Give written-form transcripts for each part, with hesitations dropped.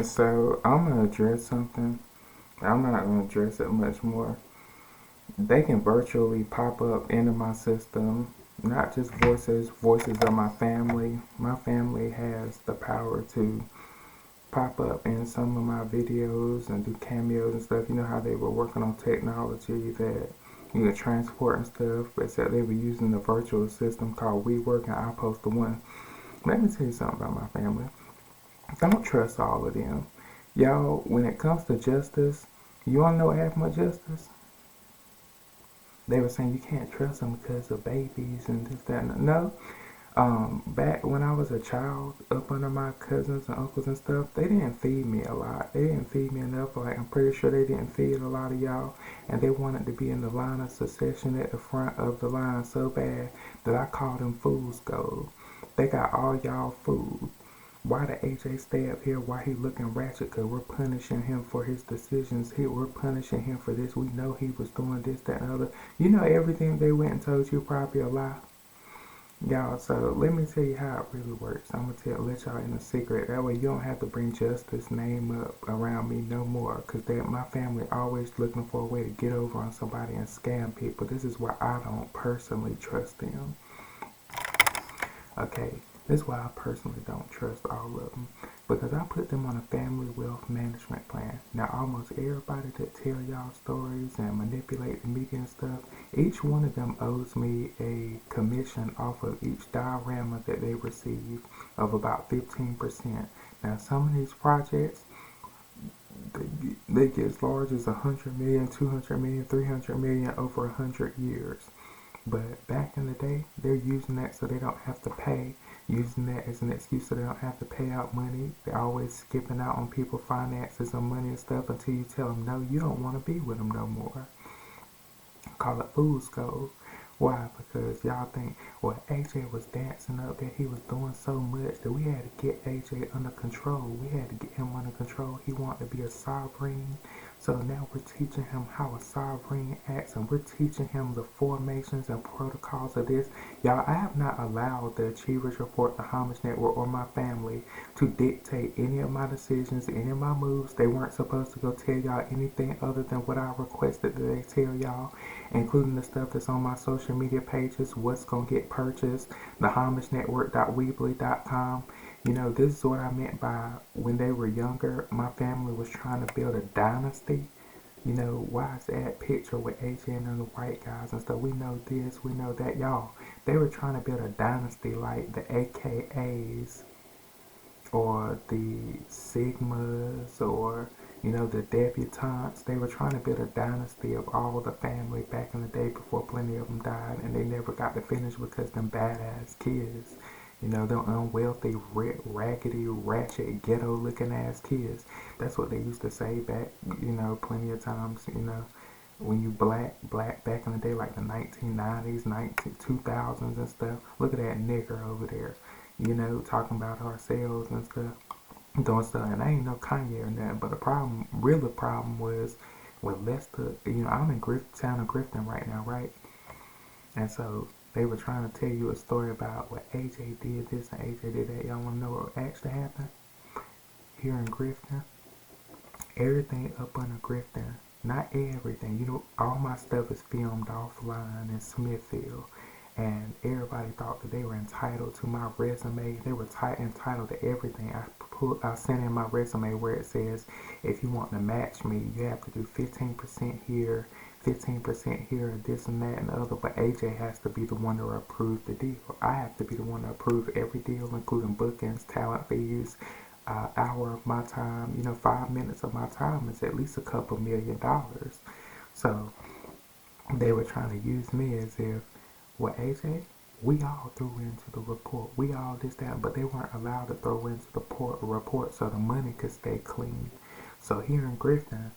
So I'm gonna address something. I'm not gonna address it much more. They can virtually pop up into my system, not just voices of my family. My family has the power to pop up in some of my videos and do cameos and stuff. You know how they were working on technology that you could transport and stuff, but except they were using the virtual system called WeWork, and I post the one. Let me tell you something about my family. Don't trust all of them. Y'all, when it comes to justice, you wanna know what happened with justice? They were saying you can't trust them because of babies and this, that, and no. Back when I was a child, up under my cousins and uncles and stuff, they didn't feed me a lot. They didn't feed me enough. Like, I'm pretty sure they didn't feed a lot of y'all. And they wanted to be in the line of succession at the front of the line so bad that I called them Fool's Gold. They got all y'all food. Why did AJ stay up here? Why he looking ratchet? Because we're punishing him for his decisions. We're punishing him for this. We know he was doing this, that, and other. You know everything they went and told you probably a lie. Y'all, so let me tell you how it really works. I'm gonna let y'all in a secret. That way you don't have to bring Justice name up around me no more. Cause my family always looking for a way to get over on somebody and scam people. This is why I don't personally trust them. Okay, this is why I personally don't trust all of them. Because I put them on a family wealth management plan. Now almost everybody that tell y'all stories and manipulate the media and stuff, each one of them owes me a commission off of each diorama that they receive of about 15%. Now some of these projects, they get as large as 100 million, 200 million, 300 million over 100 years. But back in the day, they're using that so they don't have to pay, using that as an excuse so they don't have to pay out money. They're always skipping out on people's finances and money and stuff until you tell them, no, you don't want to be with them no more. Call it fool's gold. Why? Because y'all think, well, AJ was dancing up there. He was doing so much that we had to get AJ under control. We had to get him under control. He wanted to be a sovereign. So now we're teaching him how a sovereign acts, and we're teaching him the formations and protocols of this. Y'all, I have not allowed the Achievers Report, the Homage Network, or my family to dictate any of my decisions, any of my moves. They weren't supposed to go tell y'all anything other than what I requested that they tell y'all, including the stuff that's on my social media pages, what's going to get purchased, the homagenetwork.weebly.com. You know, this is what I meant by when they were younger, my family was trying to build a dynasty. You know, why is that picture with AJ and the white guys and stuff? We know this, we know that. Y'all, they were trying to build a dynasty like the AKAs or the Sigmas or, you know, the debutantes. They were trying to build a dynasty of all the family back in the day before plenty of them died, and they never got to finish because them badass kids, you know, them unwealthy, raggedy, ratchet, ghetto-looking ass kids. That's what they used to say back, you know, plenty of times, you know, when you black back in the day, like the 1990s, 2000s and stuff. Look at that nigger over there, you know, talking about ourselves and stuff, doing stuff. And I ain't no Kanye or nothing, but the problem, really problem was with Lester, you know, I'm in town of Grifton right now, right? And so they were trying to tell you a story about what AJ did this and AJ did that. Y'all want to know what actually happened? Here in Grifton, everything up under Grifton, not everything, you know, all my stuff is filmed offline in Smithfield. And everybody thought that they were entitled to my resume. They were entitled to everything. I sent in my resume where it says, if you want to match me, you have to do 15% here, 15% here, this and that and the other. But AJ has to be the one to approve the deal. I have to be the one to approve every deal, including bookings, talent fees, hour of my time. You know, 5 minutes of my time is at least a couple $1 million. So they were trying to use me as if, well, AJ, we all threw into the report. We all this, that, but they weren't allowed to throw into the report so the money could stay clean. So here in Grifton,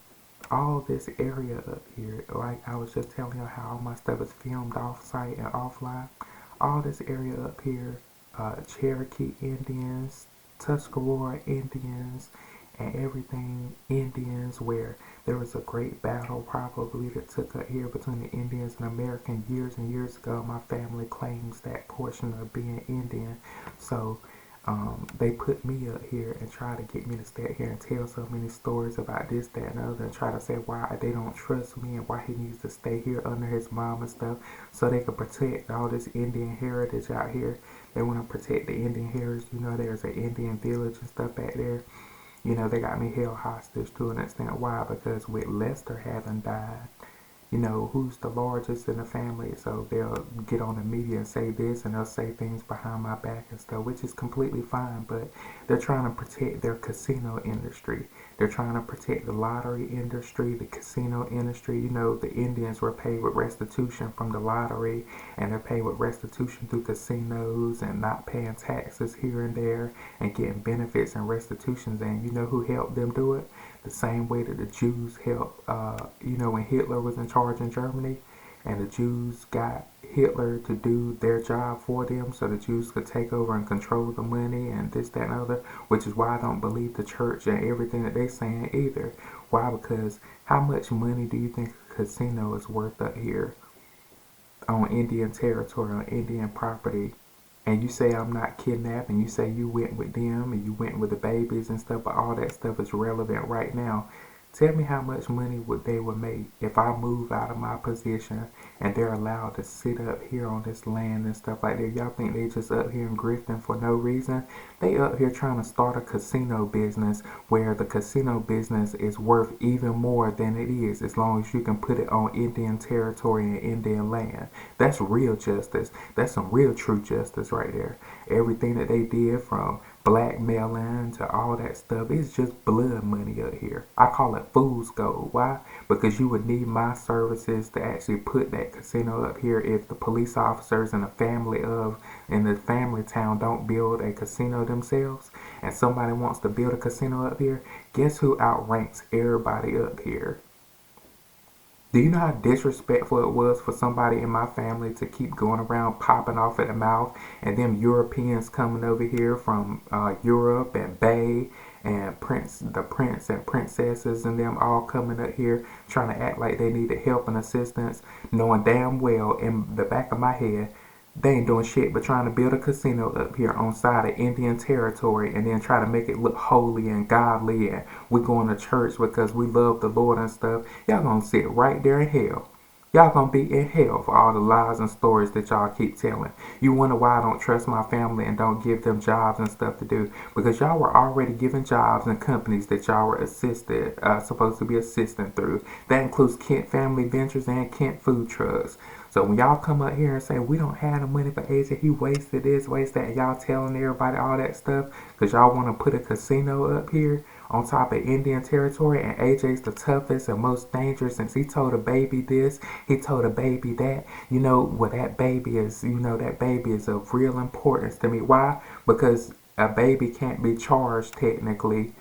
all this area up here, like I was just telling you how all my stuff is filmed off-site and offline, all this area up here, Cherokee Indians, Tuscarora Indians, and everything Indians, where there was a great battle probably that took up here between the Indians and Americans years and years ago. My family claims that portion of being Indian. So they put me up here and try to get me to stand here and tell so many stories about this, that, and other, and try to say why they don't trust me and why he needs to stay here under his mom and stuff so they can protect all this Indian heritage out here. They want to protect the Indian heritage. You know, there's an Indian village and stuff back there. You know, they got me held hostage to an extent. Why? Because with Lester having died, you know, who's the largest in the family. So they'll get on the media and say this, and they'll say things behind my back and stuff, which is completely fine. But they're trying to protect their casino industry. They're trying to protect the lottery industry, the casino industry. You know, the Indians were paid with restitution from the lottery, and they're paid with restitution through casinos and not paying taxes here and there and getting benefits and restitutions. And you know who helped them do it? The same way that the Jews helped, you know, when Hitler was in charge in Germany, and the Jews got Hitler to do their job for them so the Jews could take over and control the money and this, that, and other, which is why I don't believe the church and everything that they're saying either. Why? Because how much money do you think a casino is worth up here on Indian territory, on Indian property? And you say I'm not kidnapping, you say you went with them and you went with the babies and stuff, but all that stuff is relevant right now. Tell me how much money they would make if I move out of my position and they're allowed to sit up here on this land and stuff like that. Y'all think they just up here and grifting for no reason? They up here trying to start a casino business where the casino business is worth even more than it is as long as you can put it on Indian territory and Indian land. That's real justice. That's some real true justice right there. Everything that they did from blackmailing to all that stuff, it's just blood money up here. I call it fool's gold. Why? Because you would need my services to actually put that casino up here if the police officers and the family in the family town don't build a casino themselves, and somebody wants to build a casino up here. Guess who outranks everybody up here? Do you know how disrespectful it was for somebody in my family to keep going around popping off at the mouth, and them Europeans coming over here from Europe and Bay and the prince and princesses and them all coming up here trying to act like they needed help and assistance, knowing damn well in the back of my head they ain't doing shit but trying to build a casino up here on side of Indian territory and then try to make it look holy and godly and we going to church because we love the Lord and stuff. Y'all gonna sit right there in hell. Y'all gonna be in hell for all the lies and stories that y'all keep telling. You wonder why I don't trust my family and don't give them jobs and stuff to do. Because y'all were already given jobs in companies that y'all were supposed to be assisting through. That includes Kent Family Ventures and Kent Food Trucks. So when y'all come up here and say, we don't have the money for AJ, he wasted this, wasted that, and y'all telling everybody all that stuff because y'all want to put a casino up here on top of Indian territory, and AJ's the toughest and most dangerous since he told a baby this, he told a baby that. You know what that baby is, you know that baby is of real importance to me. Why? Because a baby can't be charged technically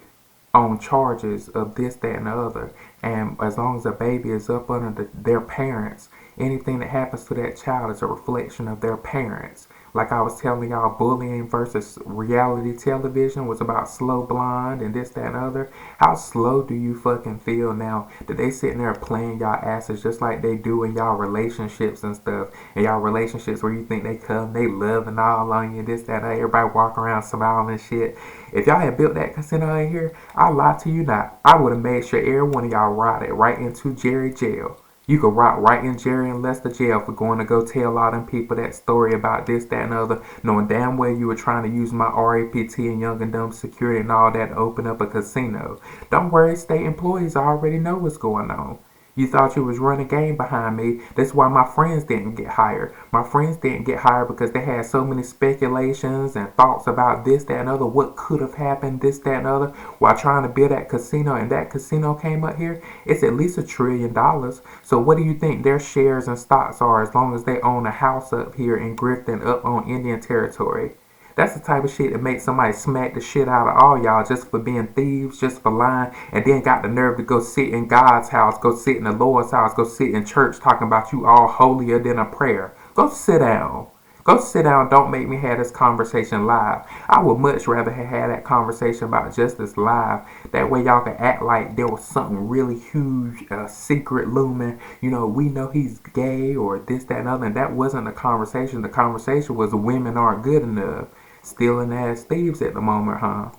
on charges of this, that, and the other. And as long as a baby is up under their parents, anything that happens to that child is a reflection of their parents. Like I was telling y'all, bullying versus reality television was about Slow Blonde and this, that, and other. How slow do you fucking feel now that they sitting there playing y'all asses just like they do in y'all relationships and stuff? In y'all relationships where you think they come, they love and all on you, this, that, and everybody walk around smiling and shit. If y'all had built that casino in here, I lie to you not, I would have made sure every one of y'all rotted right into Jerry jail. You could rot right in Jerry and Lester jail for going to go tell all them people that story about this, that, and other, knowing damn well you were trying to use my RAPT and Young and Dumb security and all that to open up a casino. Don't worry, state employees already know what's going on. You thought you was running game behind me. That's why my friends didn't get hired. My friends didn't get hired because they had so many speculations and thoughts about this, that, and other. What could have happened, this, that, and other, while trying to build that casino. And that casino came up here, it's at least $1 trillion. So what do you think their shares and stocks are as long as they own a house up here in Grifton up on Indian territory? That's the type of shit that makes somebody smack the shit out of all y'all just for being thieves, just for lying, and then got the nerve to go sit in God's house, go sit in the Lord's house, go sit in church talking about you all holier than a prayer. Go sit down. Go sit down. Don't make me have this conversation live. I would much rather have had that conversation about justice live. That way y'all can act like there was something really huge, secret looming. You know, we know he's gay or this, that, and other. And that wasn't the conversation. The conversation was women aren't good enough. stealing ass thieves at the moment, huh?